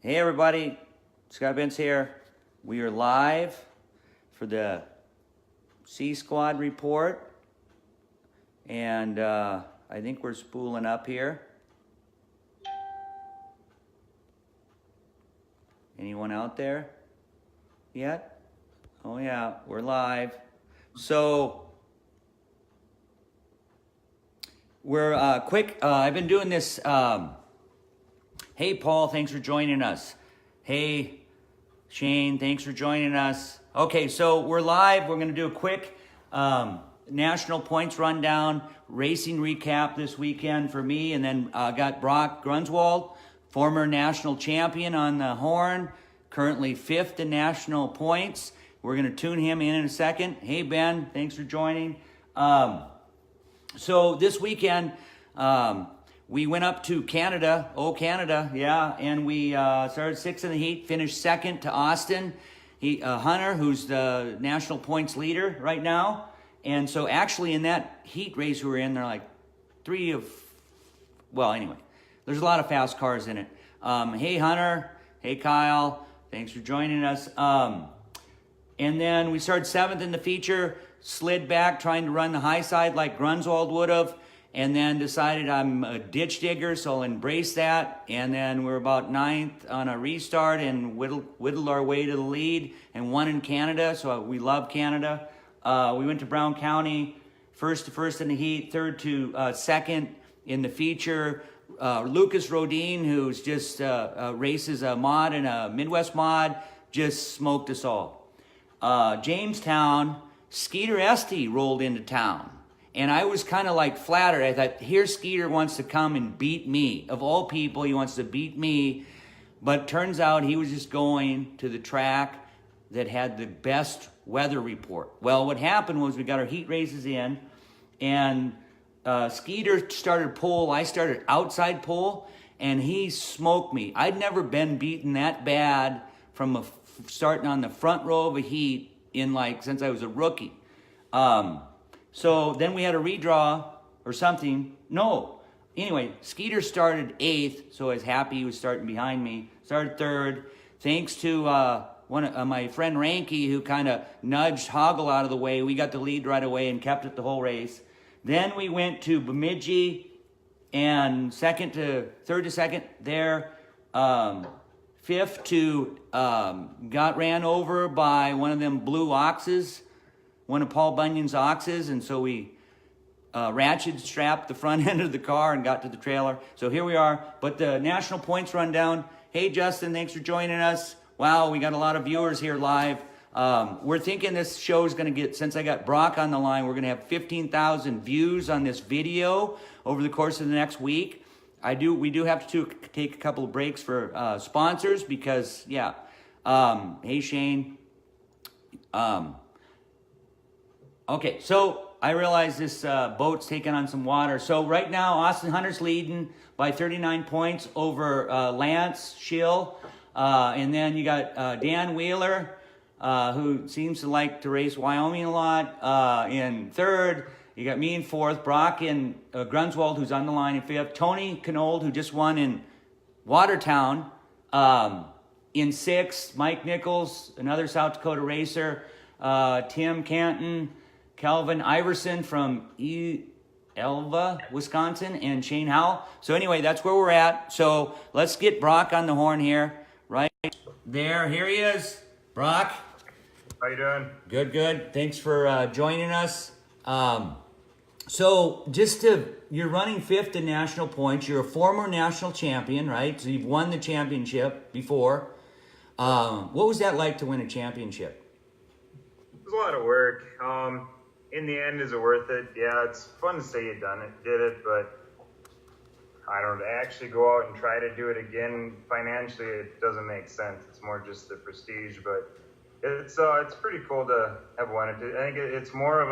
Hey everybody, Scott Bintz here. We are live for the CSquad report, and I think we're spooling up here. Anyone out there yet? Oh yeah, we're live. So we're quick. I've been doing this. Hey, Paul, thanks for joining us. Hey, Shane, thanks for joining us. Okay, so we're live. We're going to do a quick national points rundown, racing recap this weekend for me, and then got Brock Gronwold, former national champion on the horn, currently 5th in national points. We're going to tune him in a second. Hey, Ben, thanks for joining. So this weekend, we went up to Canada, yeah, and we started 6th in the heat, finished 2nd to Austin. Hunter, who's the national points leader right now. And so actually in that heat race we were in, there are like anyway, there's a lot of fast cars in it. Hey, Hunter. Hey, Kyle. Thanks for joining us. And then we started 7th in the feature, slid back trying to run the high side like Gronwold would have. And then decided I'm a ditch digger, so I'll embrace that. And then we're about 9th on a restart and whittled our way to the lead and won in Canada, so we love Canada. We went to Brown County, 1st to 1st in the heat, 3rd to 2nd in the feature. Lucas Rodine, who's just races a mod and a Midwest mod, just smoked us all. Jamestown, Skeeter Esty rolled into town. And I was kind of like flattered. I thought, here Skeeter wants to come and beat me. Of all people, he wants to beat me. But turns out he was just going to the track that had the best weather report. Well, what happened was we got our heat races in, and Skeeter started pole. I started outside pole, and he smoked me. I'd never been beaten that bad from starting on the front row of a heat since I was a rookie. So then we had a redraw or something. No. Anyway, Skeeter started 8th, so I was happy he was starting behind me. Started 3rd. Thanks to my friend Ranky, who kind of nudged Hoggle out of the way. We got the lead right away and kept it the whole race. Then we went to Bemidji and 3rd to 2nd there. 5th to got ran over by one of them blue oxes. One of Paul Bunyan's oxes, and so we ratchet strapped the front end of the car and got to the trailer. So here we are. But the national points rundown. Hey, Justin, thanks for joining us. Wow, we got a lot of viewers here live. We're thinking this show is going to get, since I got Brock on the line, we're going to have 15,000 views on this video over the course of the next week. We do have to take a couple of breaks for sponsors because, yeah. Hey, Shane. Okay, so I realize this boat's taking on some water. So right now, Austin Hunter's leading by 39 points over Lance Schill. And then you got Dan Wheeler, who seems to like to race Wyoming a lot, in 3rd. You got me in 4th. Brock and Gronwold, who's on the line, in 5th. Tony Knold, who just won in Watertown, in 6th. Mike Nichols, another South Dakota racer. Tim Canton. Calvin Iverson from Elva, Wisconsin, and Shane Howell. So anyway, that's where we're at. So let's get Brock on the horn here. Right there. Here he is. Brock. How you doing? Good, good. Thanks for joining us. So you're running 5th in national points. You're a former national champion, right? So you've won the championship before. What was that like to win a championship? It was a lot of work. In the end, is it worth it? Yeah, it's fun to say you did it, but I don't know, to actually go out and try to do it again financially, it doesn't make sense. It's more just the prestige, but it's pretty cool to have won it. I think it's more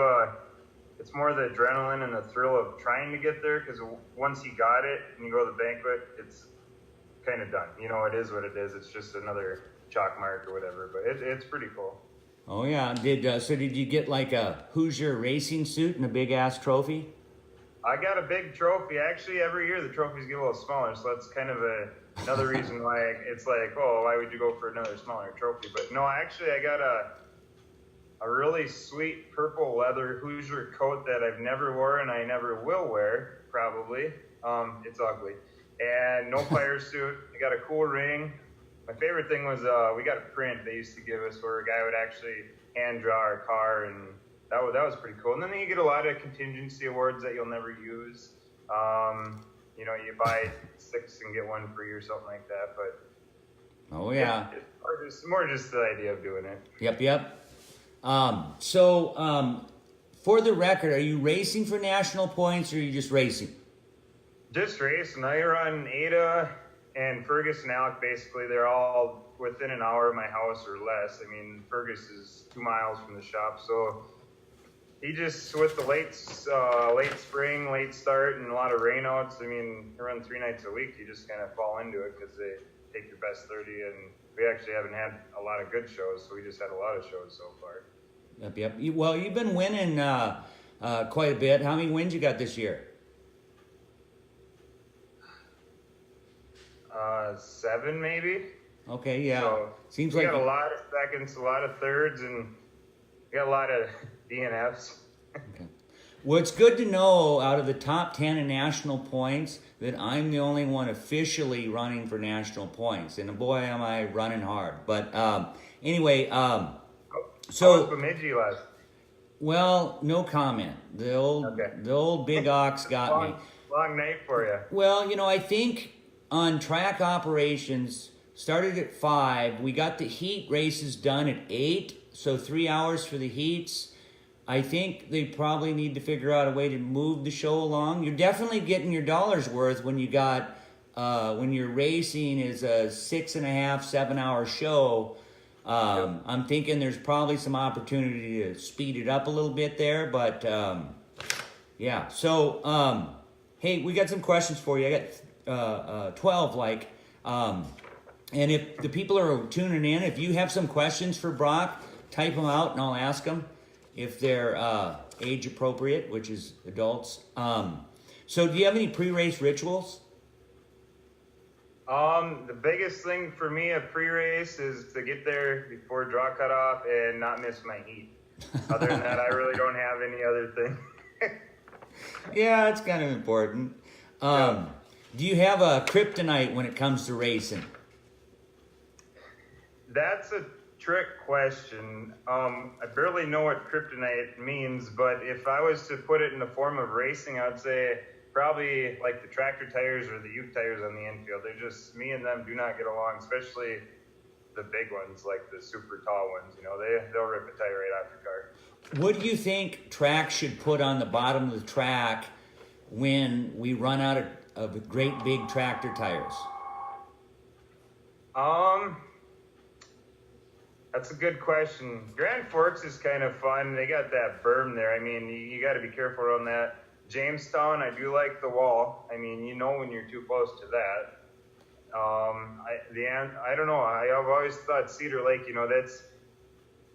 the adrenaline and the thrill of trying to get there, because once you got it and you go to the banquet, it's kind of done. You know, it is what it is. It's just another chalk mark or whatever, but it's pretty cool. Oh yeah, did you get like a Hoosier racing suit and a big ass trophy? I got a big trophy. Actually, every year the trophies get a little smaller, so that's kind of another reason why it's like, oh, why would you go for another smaller trophy? But no, actually, I got a really sweet purple leather Hoosier coat that I've never worn and I never will wear, probably. It's ugly. And no fire suit. I got a cool ring. My favorite thing was we got a print they used to give us where a guy would actually hand draw our car, and that was pretty cool. And then you get a lot of contingency awards that you'll never use. You know, you buy 6 and get 1 free or something like that. But oh yeah, it's more just the idea of doing it. Yep. For the record, are you racing for national points or are you just racing? Just racing. I run Ada and Fergus and Alec. Basically, they're all within an hour of my house or less. I mean, Fergus is 2 miles from the shop, so he just, with the late spring, late start, and a lot of rainouts. I mean, I run 3 nights a week. You just kind of fall into it because they take your best 30, and we actually haven't had a lot of good shows, so we just had a lot of shows so far. Yep. Well, you've been winning quite a bit. How many wins you got this year? 7 maybe. Okay, yeah. So Seems we like got a lot of seconds, a lot of thirds, and we got a lot of DNFs. Okay. Well, it's good to know out of the top 10 in national points that I'm the only one officially running for national points. And boy, am I running hard. But anyway, How so was Bemidji last? well, no comment. The old big ox got me. Long night for you. Well, you know, I think on track operations started at 5. We got the heat races done at 8, so 3 hours for the heats. I think they probably need to figure out a way to move the show along. You're definitely getting your dollar's worth when you got when you're racing is a 6.5, 7 hour show. I'm thinking there's probably some opportunity to speed it up a little bit there, but yeah. So hey, we got some questions for you. I got 12 and if the people are tuning in, if you have some questions for Brock, type them out and I'll ask them if they're age appropriate, which is adults. So do you have any pre-race rituals? The biggest thing for me at pre-race is to get there before draw cutoff and not miss my heat. Other than that, I really don't have any other thing. Yeah, it's kind of important. Do you have a kryptonite when it comes to racing? That's a trick question. I barely know what kryptonite means, but if I was to put it in the form of racing, I'd say probably like the tractor tires or the ute tires on the infield. They're just, me and them do not get along, especially the big ones, like the super tall ones. You know, they'll rip a tire right off your car. What do you think track should put on the bottom of the track when we run out of great big tractor tires? That's a good question. Grand Forks is kind of fun. They got that berm there. I mean, you got to be careful around that. Jamestown, I do like the wall. I mean, you know when you're too close to that. I don't know. I've always thought Cedar Lake, you know,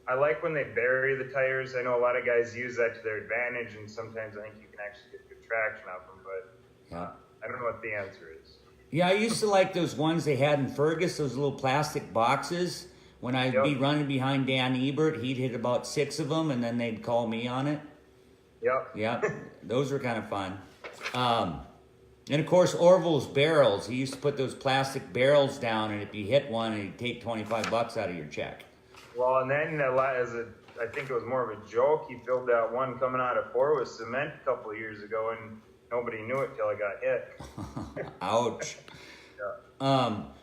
I like when they bury the tires. I know a lot of guys use that to their advantage, and sometimes I think you can actually get good traction off them, but I don't know what the answer is. Yeah, I used to like those ones they had in Fergus, those little plastic boxes. When I'd be running behind Dan Ebert, he'd hit about 6 of them, and then they'd call me on it. Yep. Those were kind of fun. And of course, Orville's barrels. He used to put those plastic barrels down, and if you hit one, he'd take $25 out of your check. Well, and then I think it was more of a joke. He filled that one coming out of 4 with cement a couple of years ago, and nobody knew it till I got hit. Ouch.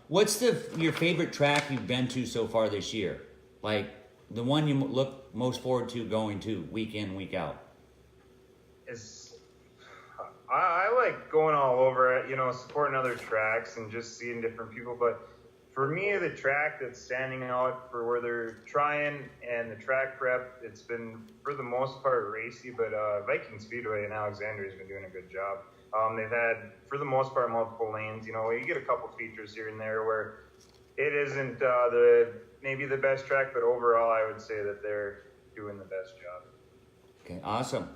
What's your favorite track you've been to so far this year? Like the one you look most forward to going to week in, week out? I like going all over it, you know, supporting other tracks and just seeing different people. But for me, the track that's standing out for where they're trying and the track prep, it's been for the most part racy, but Viking Speedway in Alexandria has been doing a good job. They've had, for the most part, multiple lanes. You know, you get a couple features here and there where it isn't maybe the best track, but overall, I would say that they're doing the best job. Okay, awesome.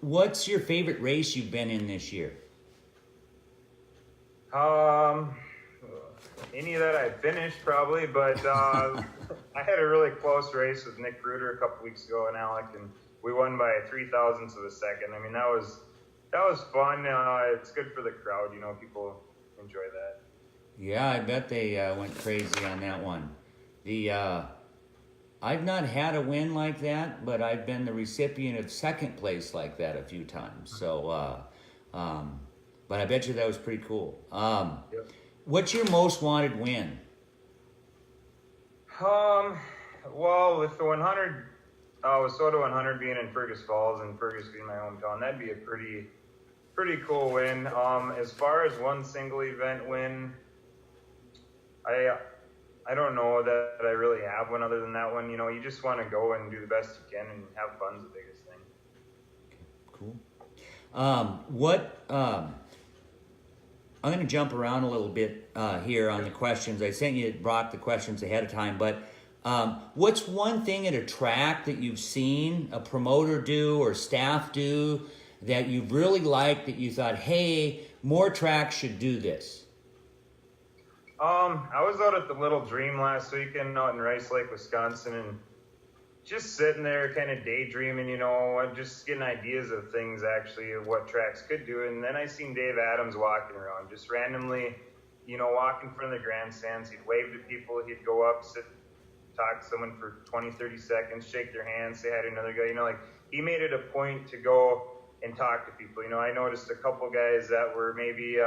What's your favorite race you've been in this year? Any that I finished probably, but I had a really close race with Nick Ruder a couple weeks ago in Alec, and we won by 0.03 of a second. I mean, that was fun. It's good for the crowd, you know, people enjoy that. Yeah, I bet they went crazy on that one. I've not had a win like that, but I've been the recipient of second place like that a few times. So, but I bet you that was pretty cool. Yep. What's your most wanted win? Well, with the 100, with Soda 100 being in Fergus Falls and Fergus being my hometown, that'd be a pretty cool win. As far as one single event win, I don't know that I really have one other than that one. You know, you just want to go and do the best you can and have fun's the biggest thing. Cool. I'm going to jump around a little bit here on the questions. I sent you, Brock, the questions ahead of time, but what's one thing at a track that you've seen a promoter do or staff do that you've really liked that you thought, hey, more tracks should do this? I was out at the Little Dream last weekend out in Rice Lake, Wisconsin, and just sitting there kind of daydreaming, you know, just getting ideas of things actually of what tracks could do. And then I seen Dave Adams walking around, just randomly, you know, walk in front of the grandstands. He'd wave to people, he'd go up, sit, talk to someone for 20, 30 seconds, shake their hand, say hi to another guy. You know, like he made it a point to go and talk to people. You know, I noticed a couple guys that were maybe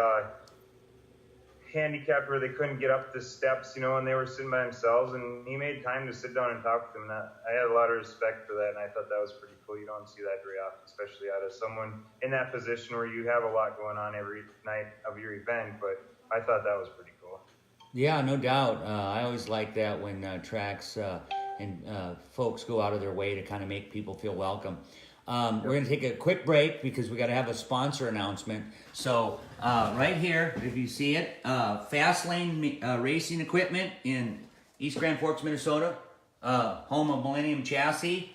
handicapped where they couldn't get up the steps, you know, and they were sitting by themselves, and he made time to sit down and talk with them. And I had a lot of respect for that, and I thought that was pretty cool. You don't see that very often, especially out of someone in that position where you have a lot going on every night of your event, but I thought that was pretty cool. Yeah, no doubt. I always like that when tracks and folks go out of their way to kind of make people feel welcome. We're going to take a quick break because we got to have a sponsor announcement. So right here, if you see it, Fast Lane Racing Equipment in East Grand Forks, Minnesota, home of Millennium Chassis.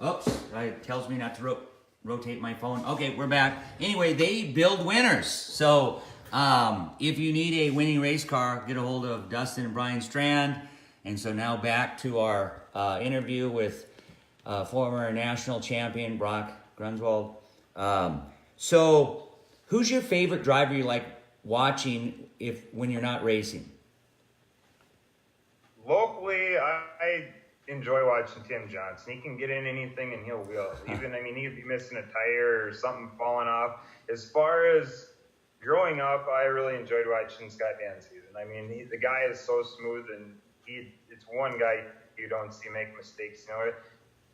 Oops, it tells me not to rotate my phone. Okay, we're back. Anyway, they build winners. So if you need a winning race car, get a hold of Dustin and Brian Strand. And so now back to our interview with former national champion Brock Gronwold. So, who's your favorite driver you like watching when you're not racing? Locally, I enjoy watching Tim Johnson. He can get in anything and he'll wheel. Even, I mean, he'd be missing a tire or something falling off. As far as growing up, I really enjoyed watching Scott Danseason. I mean, the guy is so smooth, and it's one guy you don't see make mistakes. You know,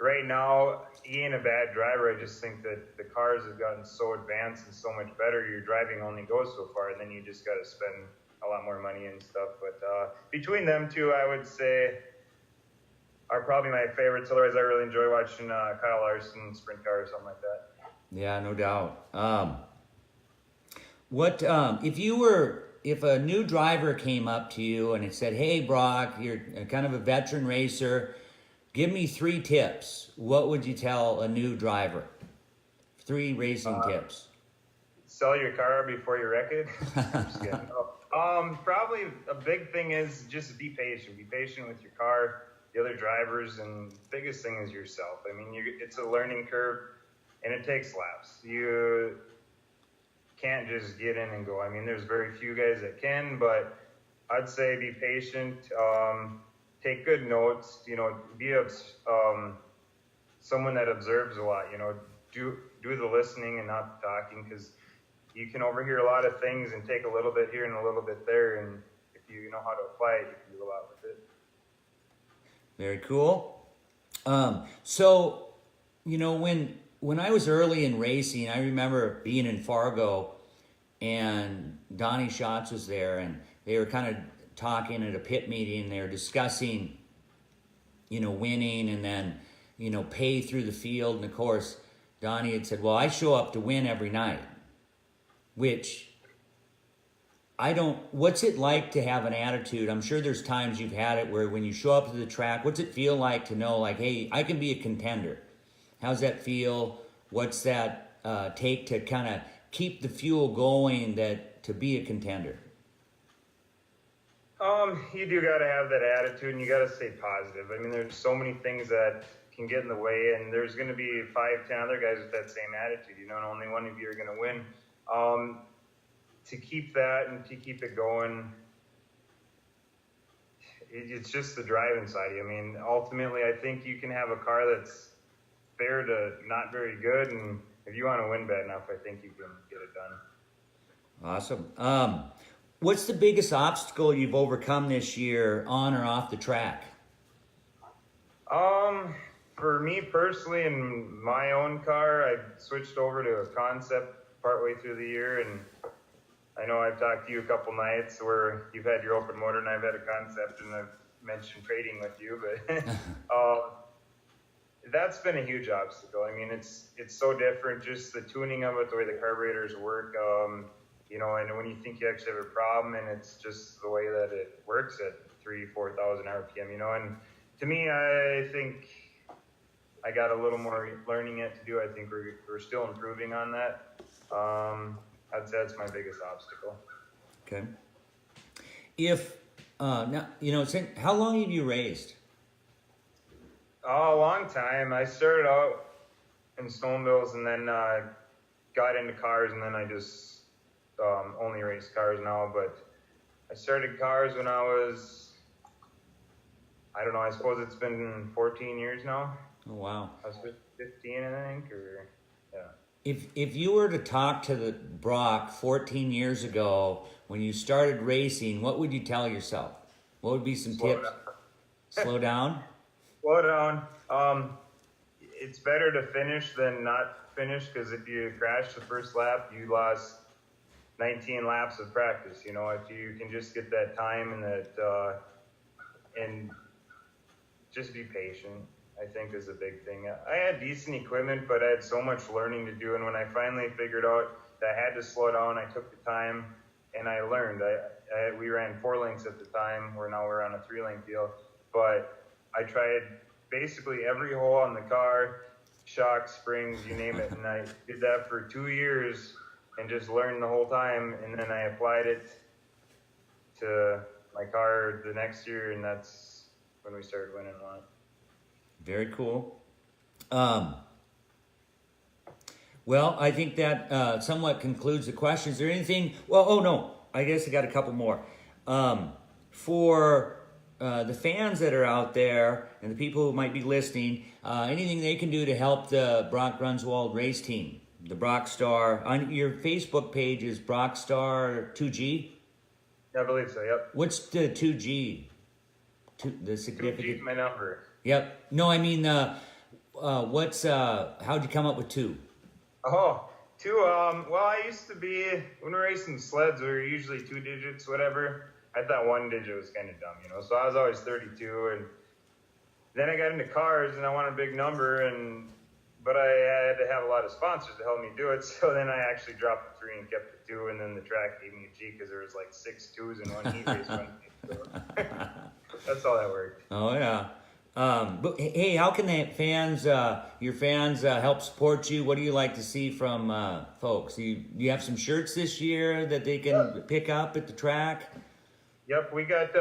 right now, he ain't a bad driver. I just think that the cars have gotten so advanced and so much better. Your driving only goes so far, and then you just got to spend a lot more money and stuff. But between them two, I would say are probably my favorites. Otherwise, I really enjoy watching Kyle Larson sprint car or something like that. Yeah, no doubt. If a new driver came up to you and it said, "Hey, Brock, you're kind of a veteran racer. Give me 3 tips." What would you tell a new driver? 3 racing tips. Sell your car before you wreck it. I'm just kidding. Probably a big thing is just be patient. Be patient with your car, the other drivers, and the biggest thing is yourself. I mean, it's a learning curve, and it takes laps. You can't just get in and go. I mean, there's very few guys that can, but I'd say be patient. Take good notes. You know, be someone that observes a lot. You know, do the listening and not the talking, because you can overhear a lot of things and take a little bit here and a little bit there, and if you know how to apply it, you can do a lot with it. Very cool. So, you know, when I was early in racing, I remember being in Fargo, and Donnie Schatz was there, and they were kind of talking at a pit meeting. They were discussing, you know, winning and then, you know, pay through the field. And of course, Donnie had said, "Well, I show up to win every night," which what's it like to have an attitude? I'm sure there's times you've had it where when you show up to the track, what's it feel like to know, like, hey, I can be a contender? How's that feel? What's that take to kind of keep the fuel going to be a contender? You do got to have that attitude, and you got to stay positive. I mean, there's so many things that can get in the way, and there's going to be 5, 10 other guys with that same attitude, and only one of you are going to win. To keep that and to keep it going, it's just the driving side. I mean, ultimately, I think you can have a car that's fair to not very good, and if you want to win bad enough, I think you can get it done. Awesome. What's the biggest obstacle you've overcome this year on or off the track? For me personally, in my own car, I switched over to a concept partway through the year, and I know I've talked to you a couple nights where you've had your open motor and I've had a concept, and I've mentioned trading with you, but that's been a huge obstacle. I mean, it's so different, just the tuning of it, the way the carburetors work, and when you think you actually have a problem, and it's just the way that it works at 3,000-4,000 RPM, and to me, I think I got a little more learning yet to do. I think we're still improving on that. I'd say that's my biggest obstacle. Okay. If now how long have you raced? Oh, a long time. I started out in snowmobiles, and then got into cars, and then I just only race cars now. But I started cars when I was, I don't know, I suppose it's been 14 years now. Oh, wow. I was 15, I think, or yeah. If you were to talk to the Brock 14 years ago when you started racing, what would you tell yourself? What would be some tips? Slow down? Slow down. It's better to finish than not finish, because if you crash the first lap, you lost 19 laps of practice. If you can just get that time and just be patient, I think is a big thing. I had decent equipment, but I had so much learning to do. And when I finally figured out that I had to slow down, I took the time and I learned. We ran 4 lengths at the time, where now we're on a 3-length deal. But I tried basically every hole on the car, shocks, springs, you name it. And I did that for 2 years and just learned the whole time. And then I applied it to my car the next year, and that's when we started winning a lot. Very cool. Well, I think that somewhat concludes the questions. Is there anything? Well, oh no, I guess I got a couple more. For the fans that are out there and the people who might be listening, anything they can do to help the Brock Gronwold race team, the Brockstar. On your Facebook page is Brockstar 2G? I believe so, yep. What's the 2G? The significant? 2G is my number. Yep. No, I mean, how'd you come up with 2? Oh, 2, well, I used to be, when we were racing sleds, we were usually 2 digits, whatever. I thought 1 digit was kind of dumb, so I was always 32, and then I got into cars, and I wanted a big number, but I had to have a lot of sponsors to help me do it, so then I actually dropped the 3 and kept the 2, and then the track gave me a G, because there was like 6 2s in one heat race. So that's all that worked. Oh, yeah. But hey, how can your fans help support you? What do you like to see from folks? You have some shirts this year that they can pick up at the track? Yep, we got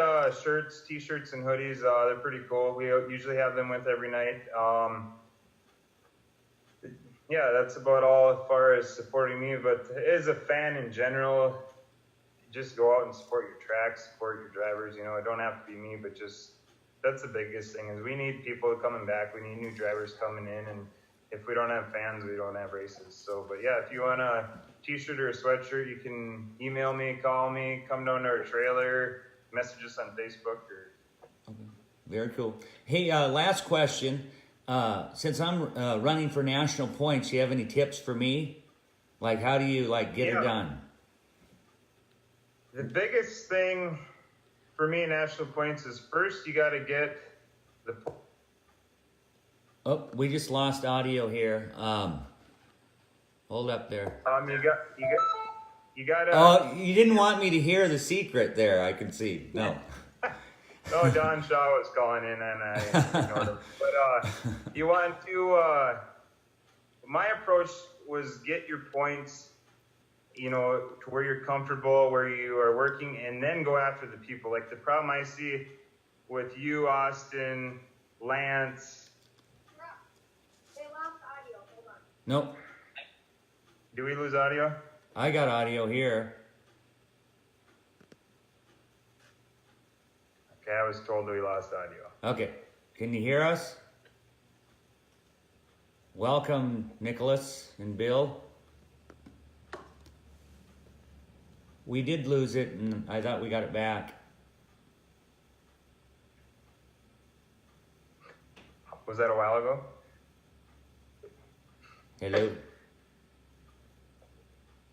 shirts, t-shirts, and hoodies. They're pretty cool. We usually have them with every night. Yeah, that's about all as far as supporting me. But as a fan in general, just go out and support your track, support your drivers. It don't have to be me, but just that's the biggest thing is we need people coming back. We need new drivers coming in, and if we don't have fans, we don't have races. So, but yeah, if you want a t-shirt or a sweatshirt, you can email me, call me, come down to our trailer, message us on Facebook. Okay. Very cool. Hey, last question. Since I'm running for national points, you have any tips for me? Like, how do you get it done? The biggest thing for me in national points is first you got to get the. Oh, we just lost audio here. Hold up there. You got. Oh, you didn't want me to hear the secret there. I can see. No. No, Don Shaw was calling in, and I ignored him. But you want to. My approach was get your points, you know, to where you're comfortable, where you are working, and then go after the people. Like the problem I see with you, Austin, Lance. They lost audio. Hold on. Nope. Do we lose audio? I got audio here. Okay, I was told we lost audio. Okay. Can you hear us? Welcome, Nicholas and Bill. We did lose it, and I thought we got it back. Was that a while ago? Hello.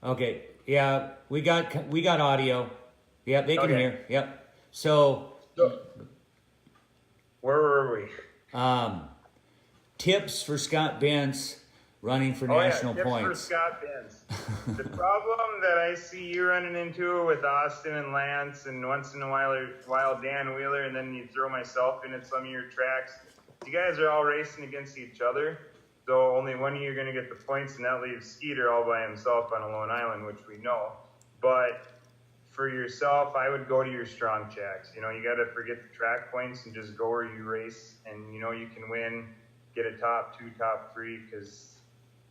Okay. Yeah, we got audio. Yep, they can Okay. hear. Yep. So, where were we? tips for Scott Bintz running for Oh yeah, national tips points. for Scott Bintz. The problem that I see you running into with Austin and Lance, and once in a while Dan Wheeler, and then you throw myself in at some of your tracks. You guys are all racing against each other, so only one of you are going to get the points, and that leaves Skeeter all by himself on a lone island, which we know. But for yourself, I would go to your strong tracks. You know, you got to forget the track points and just go where you race, and you know you can win, get a top 2, top 3, because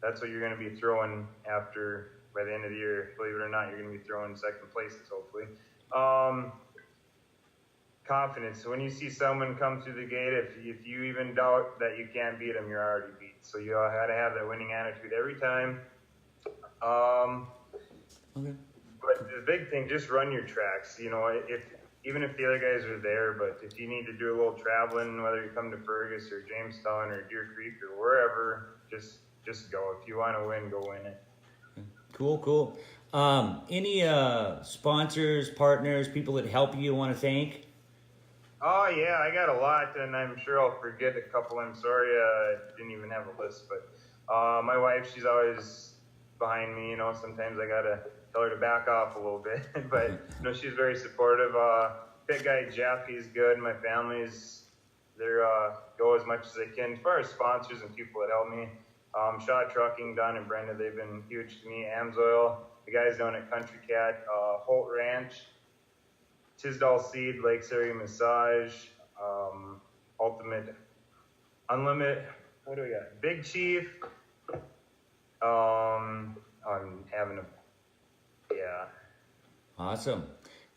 that's what you're going to be throwing after by the end of the year. Believe it or not, you're going to be throwing second places, hopefully. Confidence. When you see someone come through the gate, if you even doubt that you can't beat them, you're already beat. So you got to have that winning attitude every time. Okay. But the big thing, just run your tracks. You know, even if the other guys are there, but if you need to do a little traveling, whether you come to Fergus or Jamestown or Deer Creek or wherever, just go. If you want to win, go win it. Cool. Any sponsors, partners, people that help you want to thank? Oh yeah, I got a lot, and I'm sure I'll forget a couple. I'm sorry, I didn't even have a list, but my wife, she's always behind me. You know, sometimes I gotta tell her to back off a little bit, but you know, she's very supportive. Pit guy Jeff, he's good. My family's go as much as they can. As far as sponsors and people that help me, Shaw Trucking, Don and Brenda, they've been huge to me. Amsoil, the guys down at Country Cat, Holt Ranch, Tisdall Seed, Lakes Area Massage, Ultimate, Unlimited, what do we got? Big Chief, I'm having yeah. Awesome.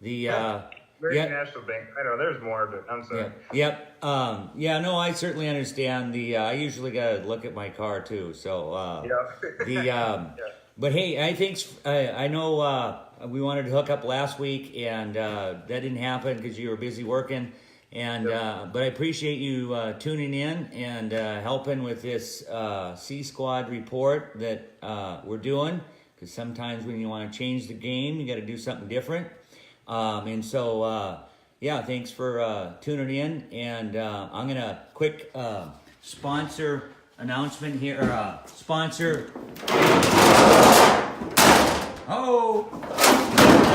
The American National Bank, I don't know, there's more, but I'm sorry. Yep. No, I certainly understand. I usually gotta look at my car too. So Yeah. but hey, I know we wanted to hook up last week, and that didn't happen because you were busy working. And but I appreciate you tuning in and helping with this CSquad report that we're doing. Because sometimes when you want to change the game, you got to do something different. And so, thanks for tuning in. And I'm going to quick sponsor announcement here. Sponsor. Oh!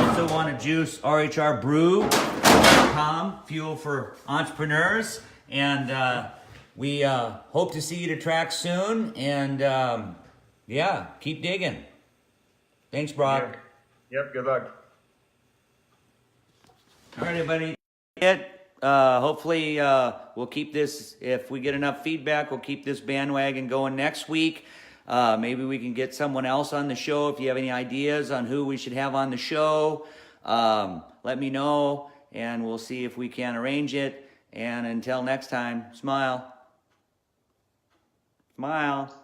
Also want to juice RHRBrew.com, fuel for entrepreneurs. And we hope to see you at track soon. And keep digging. Thanks, Brock. Yep, good luck. All right, everybody. Hopefully, we'll keep this, if we get enough feedback, we'll keep this bandwagon going next week. Maybe we can get someone else on the show. If you have any ideas on who we should have on the show, let me know, and we'll see if we can arrange it. And until next time, smile. Smile.